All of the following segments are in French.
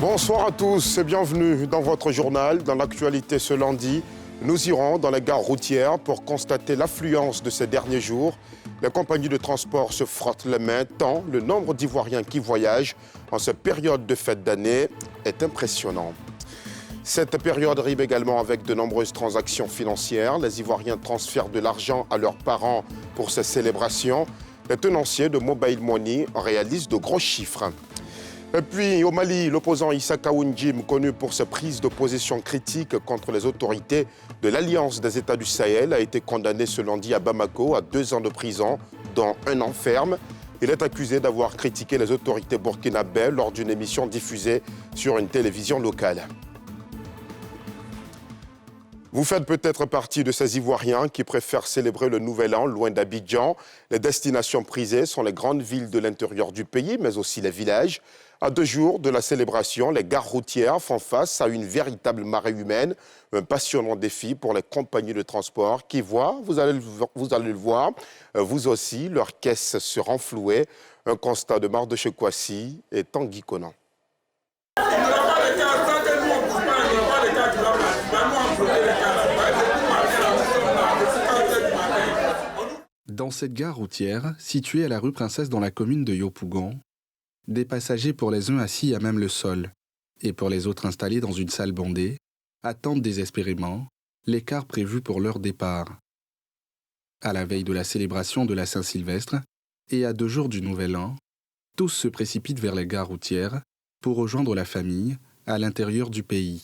Bonsoir à tous et bienvenue dans votre journal. Dans l'actualité ce lundi, nous irons dans les gares routières pour constater l'affluence de ces derniers jours. Les compagnies de transport se frottent les mains tant le nombre d'Ivoiriens qui voyagent en cette période de fête d'année est impressionnant. Cette période rime également avec de nombreuses transactions financières. Les Ivoiriens transfèrent de l'argent à leurs parents pour ces célébrations. Les tenanciers de Mobile Money réalisent de gros chiffres. Et puis au Mali, l'opposant Issa Kaoundjim, connu pour ses prises de position critiques contre les autorités de l'Alliance des États du Sahel, a été condamné ce lundi à Bamako à 2 ans de prison, dont 1 an ferme. Il est accusé d'avoir critiqué les autorités burkinabè lors d'une émission diffusée sur une télévision locale. Vous faites peut-être partie de ces Ivoiriens qui préfèrent célébrer le Nouvel An loin d'Abidjan. Les destinations prisées sont les grandes villes de l'intérieur du pays, mais aussi les villages. À 2 jours de la célébration, les gares routières font face à une véritable marée humaine, un passionnant défi pour les compagnies de transport qui voient, vous allez le voir, vous aussi, leurs caisses se renflouer. Un constat de Mardoché Kwasi et Tanguy Conan. Dans cette gare routière, située à la rue Princesse dans la commune de Yopougon, des passagers pour les uns assis à même le sol et pour les autres installés dans une salle bondée attendent désespérément les cars prévus pour leur départ. À la veille de la célébration de la Saint-Sylvestre et à 2 jours du Nouvel An, tous se précipitent vers les gares routières pour rejoindre la famille à l'intérieur du pays.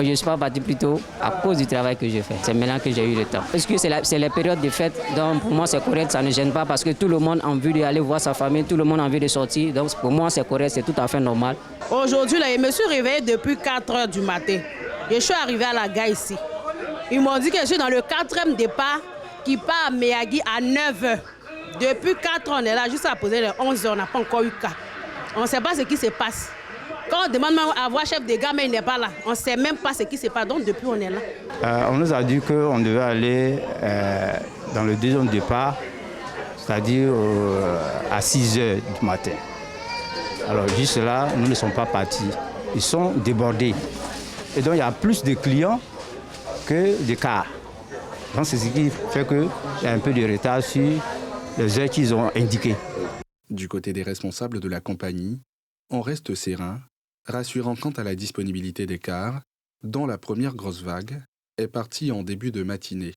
Je ne suis pas parti plus tôt à cause du travail que j'ai fait. C'est maintenant que j'ai eu le temps. Parce que c'est les périodes de fête, donc pour moi c'est correct, ça ne gêne pas parce que tout le monde a envie d'aller voir sa famille, tout le monde a envie de sortir. Donc pour moi c'est correct, c'est tout à fait normal. Aujourd'hui, là, je me suis réveillée depuis 4 h du matin. Je suis arrivée à la gare ici. Ils m'ont dit que je suis dans le 4e départ qui part à Meyagui à 9 h. Depuis 4 h, on est là, jusqu'à poser les 11 h, on n'a pas encore eu cas. On ne sait pas ce qui se passe. Quand on demande à voir chef de gare, mais il n'est pas là. On ne sait même pas ce qui se passe, donc depuis on est là. On nous a dit qu'on devait aller dans le 2e départ, c'est-à-dire à 6 h du matin. Alors juste là, nous ne sommes pas partis. Ils sont débordés. Et donc il y a plus de clients que de cars. Donc c'est ce qui fait qu'il y a un peu de retard sur les heures qu'ils ont indiquées. Du côté des responsables de la compagnie, on reste serein, rassurant quant à la disponibilité des cars, dont la première grosse vague est partie en début de matinée.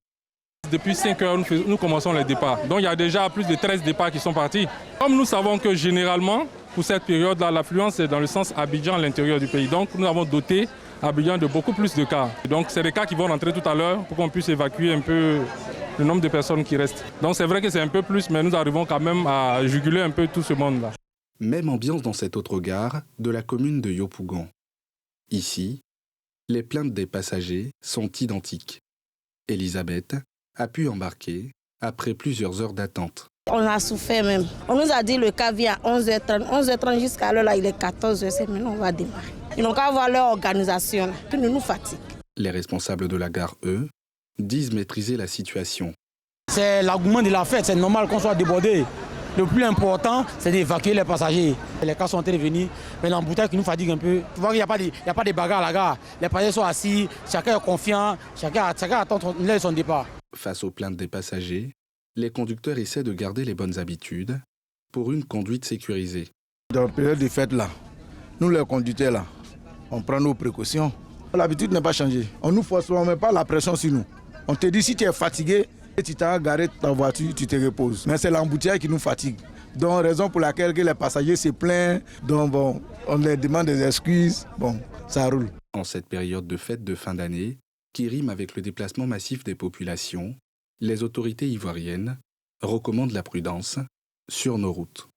Depuis 5 h, nous commençons les départs. Donc il y a déjà plus de 13 départs qui sont partis. Comme nous savons que généralement, pour cette période-là, l'affluence est dans le sens Abidjan à l'intérieur du pays. Donc nous avons doté Abidjan de beaucoup plus de cars. Donc c'est des cars qui vont rentrer tout à l'heure pour qu'on puisse évacuer un peu le nombre de personnes qui restent. Donc c'est vrai que c'est un peu plus, mais nous arrivons quand même à juguler un peu tout ce monde-là. Même ambiance dans cette autre gare de la commune de Yopougon. Ici, les plaintes des passagers sont identiques. Elisabeth a pu embarquer après plusieurs heures d'attente. On a souffert même. On nous a dit le cas vient à 11 h 30. 11 h 30 jusqu'à l'heure, là, il est 14 h. C'est maintenant on va démarrer. Ils n'ont qu'à voir leur organisation, là, qui nous fatigue. Les responsables de la gare, eux, disent maîtriser la situation. C'est l'argument de la fête, c'est normal qu'on soit débordé. Le plus important, c'est d'évacuer les passagers. Les cars sont intervenus, mais l'embouteillage qui nous fatigue un peu. Tu vois qu'il n'y a pas de bagarre à la gare. Les passagers sont assis, chacun est confiant, chacun attend son départ. Face aux plaintes des passagers, les conducteurs essaient de garder les bonnes habitudes pour une conduite sécurisée. Dans la période de fête, là, nous les conducteurs, là, on prend nos précautions. L'habitude n'a pas changé. On nous force, on ne met pas la pression sur nous. On te dit si tu es fatigué, et tu t'as garé ta voiture, tu te reposes. Mais c'est l'embouteillage qui nous fatigue. Donc, raison pour laquelle les passagers se plaignent. Donc, bon, on leur demande des excuses. Bon, ça roule. En cette période de fête de fin d'année, qui rime avec le déplacement massif des populations, les autorités ivoiriennes recommandent la prudence sur nos routes.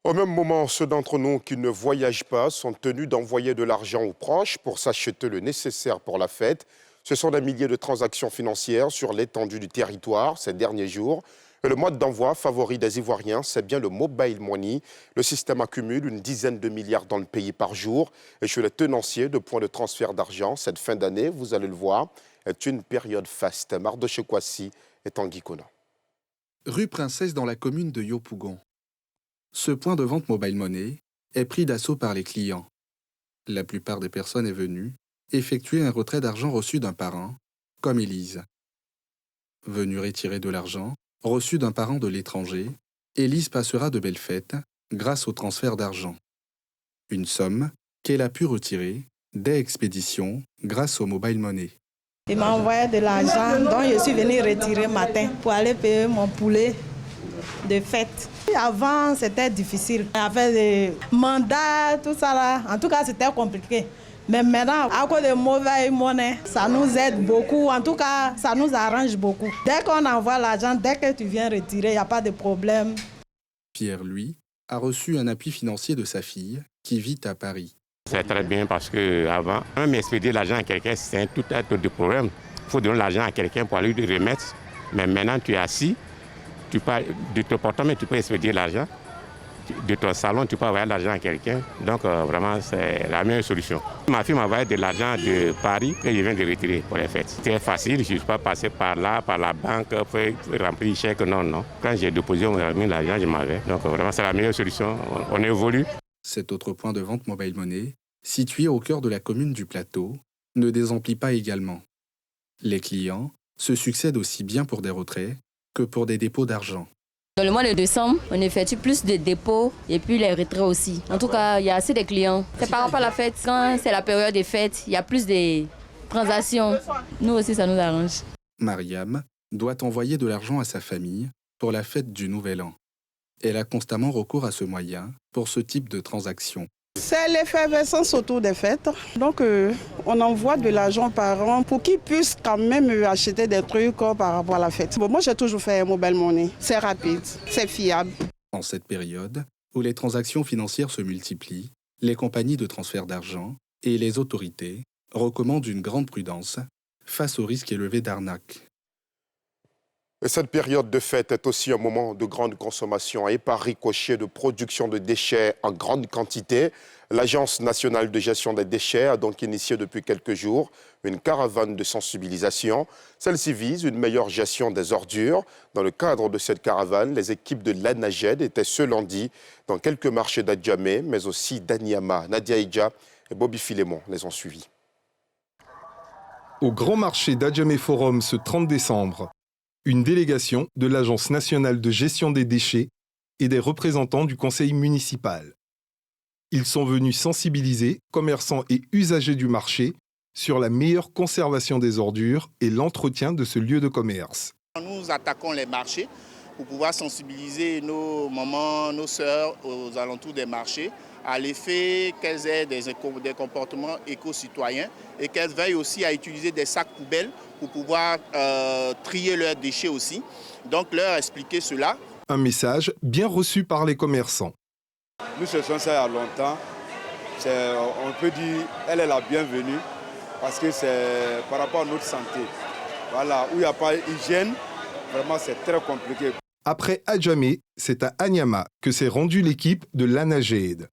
Au même moment, ceux d'entre nous qui ne voyagent pas sont tenus d'envoyer de l'argent aux proches pour s'acheter le nécessaire pour la fête. Ce sont des milliers de transactions financières sur l'étendue du territoire ces derniers jours. Et le mode d'envoi favori des Ivoiriens, c'est bien le mobile money. Le système accumule une dizaine de milliards dans le pays par jour. Et chez les tenanciers de points de transfert d'argent, cette fin d'année, vous allez le voir, est une période faste. Mardoché Kwasi et Tanguy Conan. Rue Princesse dans la commune de Yopougon. Ce point de vente mobile money est pris d'assaut par les clients. La plupart des personnes venues effectuaient un retrait d'argent reçu d'un parent, comme Élise. Venue retirer de l'argent reçu d'un parent de l'étranger, Élise passera de belles fêtes grâce au transfert d'argent. Une somme qu'elle a pu retirer dès expédition grâce au mobile money. Il m'a envoyé de l'argent, donc je suis venue retirer matin pour aller payer mon poulet de fête. Avant, c'était difficile. Il y avait des mandats, tout ça là. En tout cas, c'était compliqué. Mais maintenant, à cause de mauvaise monnaie, ça nous aide beaucoup. En tout cas, ça nous arrange beaucoup. Dès qu'on envoie l'argent, dès que tu viens retirer, il n'y a pas de problème. Pierre, lui, a reçu un appui financier de sa fille qui vit à Paris. C'est très bien parce qu'avant, même expédier l'argent à quelqu'un, c'est tout un tas de problèmes. Il faut donner l'argent à quelqu'un pour aller lui remettre. Mais maintenant, tu es assis, tu peux, de ton portable, tu peux expédier l'argent. De ton salon, tu peux envoyer l'argent à quelqu'un. Donc, vraiment, c'est la meilleure solution. Ma fille m'a envoyé de l'argent de Paris que je viens de retirer pour les fêtes. C'était facile, je ne suis pas passé par là, par la banque, pour remplir le chèque. Non. Quand j'ai déposé, on m'a mis l'argent, je m'avais. Donc, vraiment, c'est la meilleure solution. On évolue. Cet autre point de vente mobile money, situé au cœur de la commune du Plateau, ne désemplit pas également. Les clients se succèdent aussi bien pour des retraits que pour des dépôts d'argent. Dans le mois de décembre, on effectue plus de dépôts et puis les retraits aussi. En tout cas, il y a assez de clients. C'est par rapport à la fête. Quand c'est la période des fêtes, il y a plus de transactions. Nous aussi, ça nous arrange. Mariam doit envoyer de l'argent à sa famille pour la fête du Nouvel An. Elle a constamment recours à ce moyen pour ce type de transaction. C'est l'effervescence autour des fêtes. Donc, on envoie de l'argent par an pour qu'ils puissent quand même acheter des trucs par rapport à la fête. Bon, moi, j'ai toujours fait un mobile money. C'est rapide, c'est fiable. En cette période où les transactions financières se multiplient, les compagnies de transfert d'argent et les autorités recommandent une grande prudence face au risque élevé d'arnaque. Et cette période de fête est aussi un moment de grande consommation et par ricochet de production de déchets en grande quantité. L'Agence nationale de gestion des déchets a donc initié depuis quelques jours une caravane de sensibilisation. Celle-ci vise une meilleure gestion des ordures. Dans le cadre de cette caravane, les équipes de l'ANAGED étaient ce lundi dans quelques marchés d'Adjamé, mais aussi d'Anyama. Nadia Idja et Bobby Filémon les ont suivis. Au grand marché d'Adjamé Forum ce 30 décembre, une délégation de l'Agence nationale de gestion des déchets et des représentants du conseil municipal. Ils sont venus sensibiliser commerçants et usagers du marché sur la meilleure conservation des ordures et l'entretien de ce lieu de commerce. Nous attaquons les marchés pour pouvoir sensibiliser nos mamans, nos sœurs aux alentours des marchés à l'effet qu'elles aient des comportements éco-citoyens et qu'elles veillent aussi à utiliser des sacs poubelles pour pouvoir trier leurs déchets aussi. Donc leur expliquer cela. Un message bien reçu par les commerçants. Nous cherchons ça il y a longtemps. On peut dire qu'elle est la bienvenue parce que c'est par rapport à notre santé. Voilà, où il n'y a pas d'hygiène, vraiment c'est très compliqué. Après Adjamé, c'est à Anyama que s'est rendue l'équipe de l'ANAGED.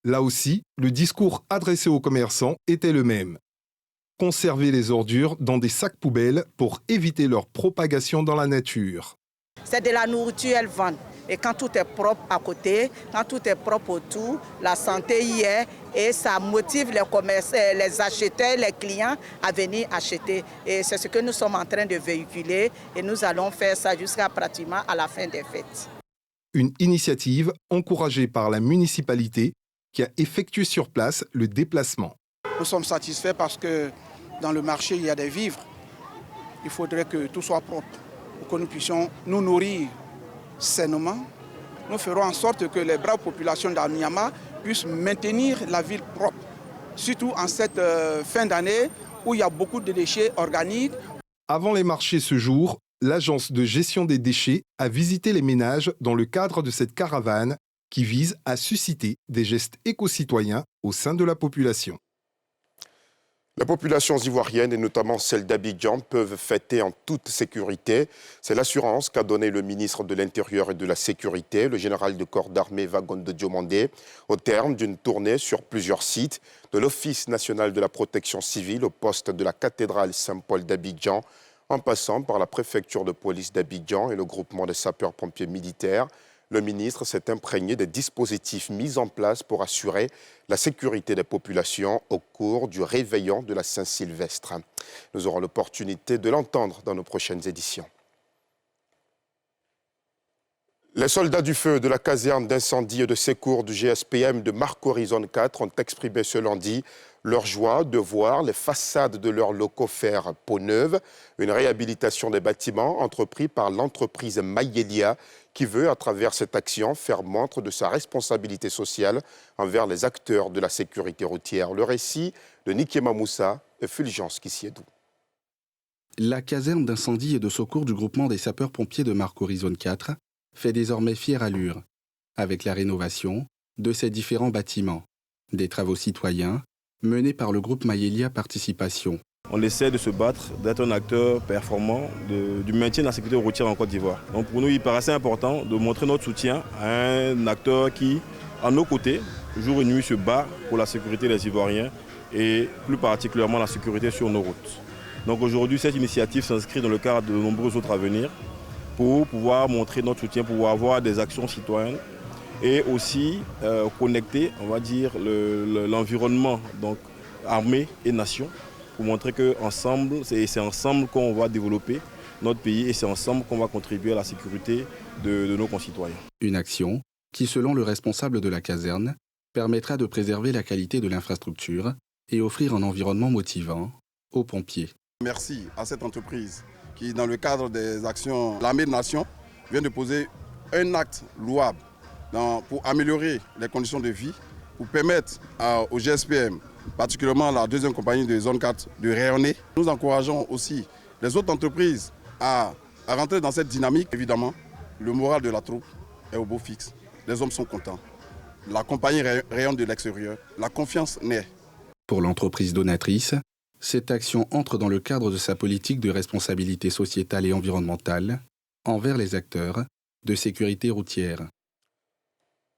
Là aussi, le discours adressé aux commerçants était le même. Conserver les ordures dans des sacs poubelles pour éviter leur propagation dans la nature. C'est de la nourriture, elles vendent. Et quand tout est propre à côté, quand tout est propre autour, la santé y est et ça motive les commerçants, les acheteurs, les clients à venir acheter. Et c'est ce que nous sommes en train de véhiculer et nous allons faire ça jusqu'à pratiquement à la fin des fêtes. Une initiative encouragée par la municipalité qui a effectué sur place le déplacement. Nous sommes satisfaits parce que dans le marché, il y a des vivres. Il faudrait que tout soit propre pour que nous puissions nous nourrir sainement. Nous ferons en sorte que les braves populations d'Anyama puissent maintenir la ville propre, surtout en cette fin d'année où il y a beaucoup de déchets organiques. Avant les marchés ce jour, l'Agence de gestion des déchets a visité les ménages dans le cadre de cette caravane qui vise à susciter des gestes éco-citoyens au sein de la population. Les populations ivoiriennes, et notamment celles d'Abidjan, peuvent fêter en toute sécurité. C'est l'assurance qu'a donnée le ministre de l'Intérieur et de la Sécurité, le général de corps d'armée Wagonde Diomandé, au terme d'une tournée sur plusieurs sites, de l'Office national de la protection civile au poste de la cathédrale Saint-Paul d'Abidjan, en passant par la préfecture de police d'Abidjan et le groupement des sapeurs-pompiers militaires. Le ministre s'est imprégné des dispositifs mis en place pour assurer la sécurité des populations au cours du réveillon de la Saint-Sylvestre. Nous aurons l'opportunité de l'entendre dans nos prochaines éditions. Les soldats du feu de la caserne d'incendie et de secours du GSPM de Marcory Zone 4 ont exprimé ce lundi leur joie de voir les façades de leurs locaux faire peau neuve, une réhabilitation des bâtiments entrepris par l'entreprise Mayelia qui veut, à travers cette action, faire montre de sa responsabilité sociale envers les acteurs de la sécurité routière. Le récit de Nikema Moussa et Fulgence Kissiedou. La caserne d'incendie et de secours du groupement des sapeurs-pompiers de Marcory Zone 4 fait désormais fière allure, avec la rénovation de ces différents bâtiments, des travaux citoyens menés par le groupe Mayelia Participation. On essaie de se battre, d'être un acteur performant du maintien de la sécurité routière en Côte d'Ivoire. Donc pour nous, il paraissait important de montrer notre soutien à un acteur qui, à nos côtés, jour et nuit se bat pour la sécurité des Ivoiriens et plus particulièrement la sécurité sur nos routes. Donc aujourd'hui, cette initiative s'inscrit dans le cadre de nombreux autres à venir, pour pouvoir montrer notre soutien, pour avoir des actions citoyennes et aussi connecter, on va dire, l'environnement, donc armée et nation, pour montrer qu'ensemble, c'est ensemble qu'on va développer notre pays et c'est ensemble qu'on va contribuer à la sécurité de nos concitoyens. Une action qui, selon le responsable de la caserne, permettra de préserver la qualité de l'infrastructure et offrir un environnement motivant aux pompiers. Merci à cette entreprise qui, dans le cadre des actions de l'armée de nation, vient de poser un acte louable pour améliorer les conditions de vie, pour permettre au GSPM, particulièrement la deuxième compagnie de zone 4, de rayonner. Nous encourageons aussi les autres entreprises à rentrer dans cette dynamique. Évidemment, le moral de la troupe est au beau fixe. Les hommes sont contents. La compagnie rayonne de l'extérieur. La confiance naît. Pour l'entreprise donatrice, cette action entre dans le cadre de sa politique de responsabilité sociétale et environnementale envers les acteurs de sécurité routière.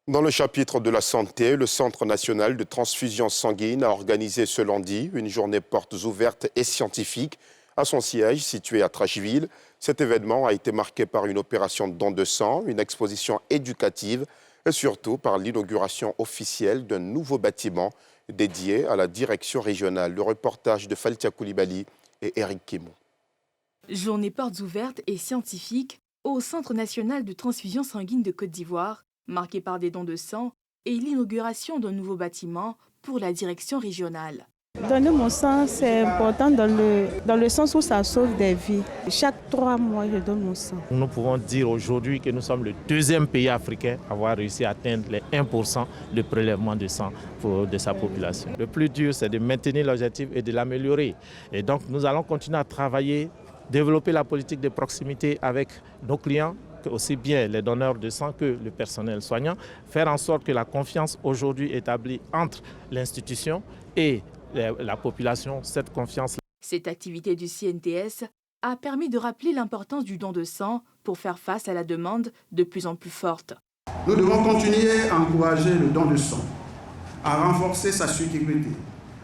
Dans le chapitre de la santé, le Centre national de transfusion sanguine a organisé ce lundi une journée portes ouvertes et scientifique à son siège situé à Trashville. Cet événement a été marqué par une opération de don de sang, une exposition éducative et surtout par l'inauguration officielle d'un nouveau bâtiment dédié à la direction régionale. Le reportage de Faltia Koulibaly et Eric Kemou. Journée portes ouvertes et scientifique au Centre national de transfusion sanguine de Côte d'Ivoire, marquée par des dons de sang et l'inauguration d'un nouveau bâtiment pour la direction régionale. Donner mon sang, c'est important dans le sens où ça sauve des vies. Chaque 3 mois, je donne mon sang. Nous pouvons dire aujourd'hui que nous sommes le deuxième pays africain à avoir réussi à atteindre les 1% de prélèvement de sang de sa population. Le plus dur, c'est de maintenir l'objectif et de l'améliorer. Et donc, nous allons continuer à travailler, développer la politique de proximité avec nos clients, aussi bien les donneurs de sang que le personnel soignant, faire en sorte que la confiance aujourd'hui établie entre l'institution et la population, cette confiance. Cette activité du CNTS a permis de rappeler l'importance du don de sang pour faire face à la demande de plus en plus forte. Nous devons continuer à encourager le don de sang, à renforcer sa sécurité,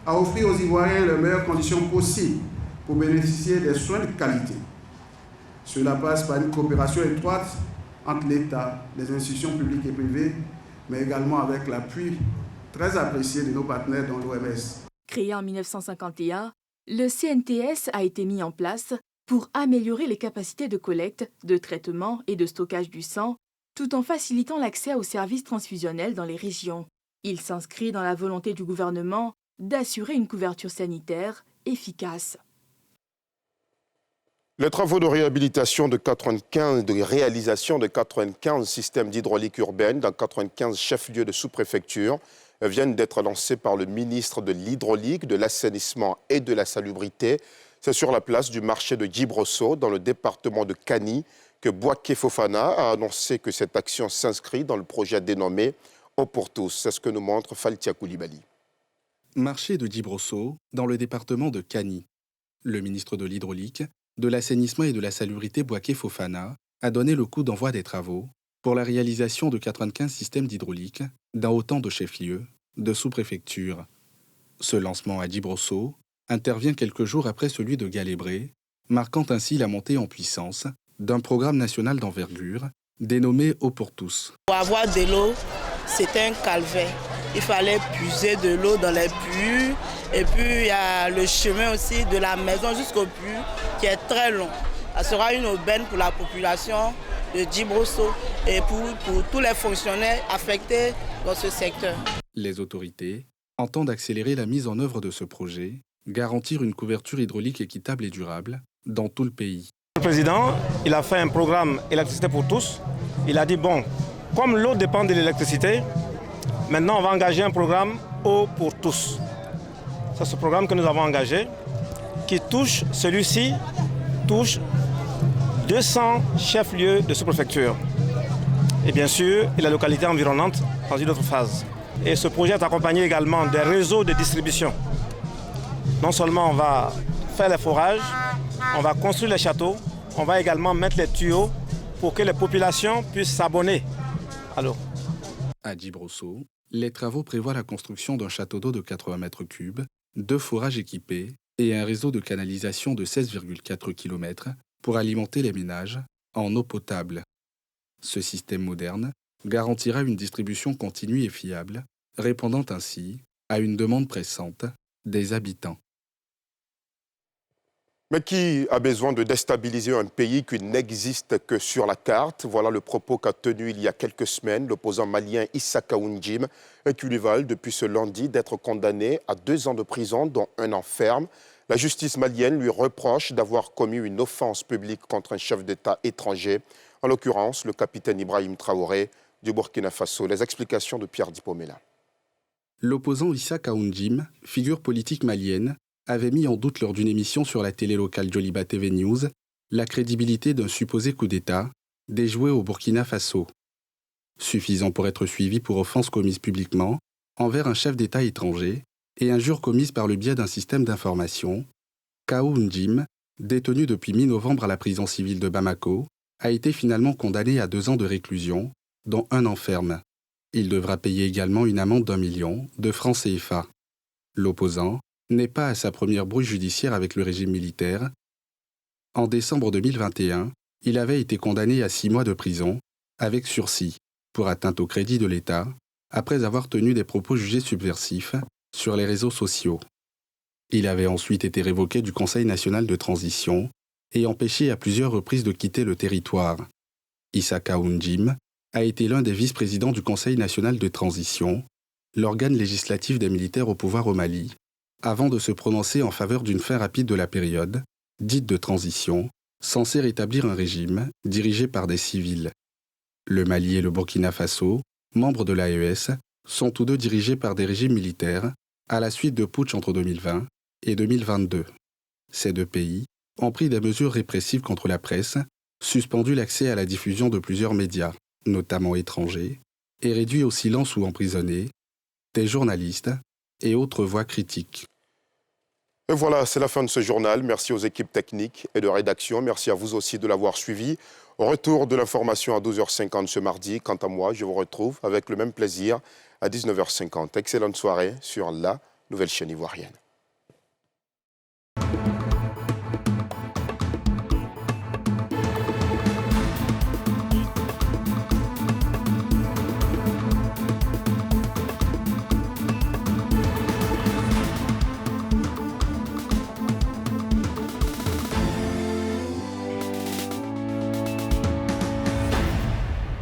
à offrir aux Ivoiriens les meilleures conditions possibles pour bénéficier des soins de qualité. Cela passe par une coopération étroite entre l'État, les institutions publiques et privées, mais également avec l'appui très apprécié de nos partenaires dans l'OMS. Créé en 1951, le CNTS a été mis en place pour améliorer les capacités de collecte, de traitement et de stockage du sang, tout en facilitant l'accès aux services transfusionnels dans les régions. Il s'inscrit dans la volonté du gouvernement d'assurer une couverture sanitaire efficace. Les travaux de réhabilitation de 95 systèmes d'hydraulique urbaine dans 95 chefs-lieux de sous-préfecture viennent d'être lancés par le ministre de l'Hydraulique, de l'Assainissement et de la Salubrité. C'est sur la place du marché de Djibrosso, dans le département de Kani, que Bouaké Fofana a annoncé que cette action s'inscrit dans le projet dénommé « Eau pour tous ». C'est ce que nous montre Faltia Koulibaly. Marché de Djibrosso, dans le département de Kani. Le ministre de l'Hydraulique, de l'Assainissement et de la Salubrité Bouaké Fofana a donné le coup d'envoi des travaux pour la réalisation de 95 systèmes d'hydraulique dans autant de chefs-lieux, de sous-préfectures. Ce lancement à Djibrosso intervient quelques jours après celui de Galébré, marquant ainsi la montée en puissance d'un programme national d'envergure dénommée Eau pour tous. Pour avoir de l'eau, c'est un calvaire. Il fallait puiser de l'eau dans les puits. Et puis il y a le chemin aussi de la maison jusqu'au puits qui est très long. Ça sera une aubaine pour la population de Djibrosso et pour tous les fonctionnaires affectés dans ce secteur. Les autorités entendent accélérer la mise en œuvre de ce projet, garantir une couverture hydraulique équitable et durable dans tout le pays. Le président, il a fait un programme électricité pour tous. Il a dit, bon, comme l'eau dépend de l'électricité, maintenant on va engager un programme eau pour tous. C'est ce programme que nous avons engagé, qui touche, celui-ci touche 200 chefs-lieux de sous-préfecture. Et bien sûr, et la localité environnante dans une autre phase. Et ce projet est accompagné également des réseaux de distribution. Non seulement on va faire les forages, on va construire les châteaux, on va également mettre les tuyaux pour que les populations puissent s'abonner à l'eau. À Djibrosso, les travaux prévoient la construction d'un château d'eau de 80 mètres cubes, 2 forages équipés et un réseau de canalisation de 16,4 km pour alimenter les ménages en eau potable. Ce système moderne garantira une distribution continue et fiable, répondant ainsi à une demande pressante des habitants. Mais qui a besoin de déstabiliser un pays qui n'existe que sur la carte? Voilà le propos qu'a tenu il y a quelques semaines l'opposant malien Issa Kaoundjim, qui lui valent depuis ce lundi d'être condamné à 2 ans de prison, dont 1 an ferme. La justice malienne lui reproche d'avoir commis une offense publique contre un chef d'État étranger, en l'occurrence le capitaine Ibrahim Traoré du Burkina Faso. Les explications de Pierre Dipomela. L'opposant Issa Kaoundjim, figure politique malienne, avait mis en doute lors d'une émission sur la télé locale Joliba TV News la crédibilité d'un supposé coup d'État déjoué au Burkina Faso. Suffisant pour être suivi pour offense commise publiquement envers un chef d'État étranger et injure commise par le biais d'un système d'information, Kaoundjim, détenu depuis mi-novembre à la prison civile de Bamako, a été finalement condamné à 2 ans de réclusion, dont 1 an ferme. Il devra payer également une amende d'1 million de francs CFA. L'opposant n'est pas à sa première brouille judiciaire avec le régime militaire. En décembre 2021, il avait été condamné à 6 mois de prison, avec sursis, pour atteinte au crédit de l'État, après avoir tenu des propos jugés subversifs sur les réseaux sociaux. Il avait ensuite été révoqué du Conseil national de transition et empêché à plusieurs reprises de quitter le territoire. Issa Kaoundjim a été l'un des vice-présidents du Conseil national de transition, l'organe législatif des militaires au pouvoir au Mali, avant de se prononcer en faveur d'une fin rapide de la période, dite de transition, censée rétablir un régime dirigé par des civils. Le Mali et le Burkina Faso, membres de l'AES, sont tous deux dirigés par des régimes militaires à la suite de putsch entre 2020 et 2022. Ces 2 pays ont pris des mesures répressives contre la presse, suspendu l'accès à la diffusion de plusieurs médias, notamment étrangers, et réduit au silence ou emprisonné des journalistes et autres voix critiques. Et voilà, c'est la fin de ce journal. Merci aux équipes techniques et de rédaction. Merci à vous aussi de l'avoir suivi. Au retour de l'information à 12h50 ce mardi. Quant à moi, je vous retrouve avec le même plaisir à 19h50. Excellente soirée sur la nouvelle chaîne ivoirienne.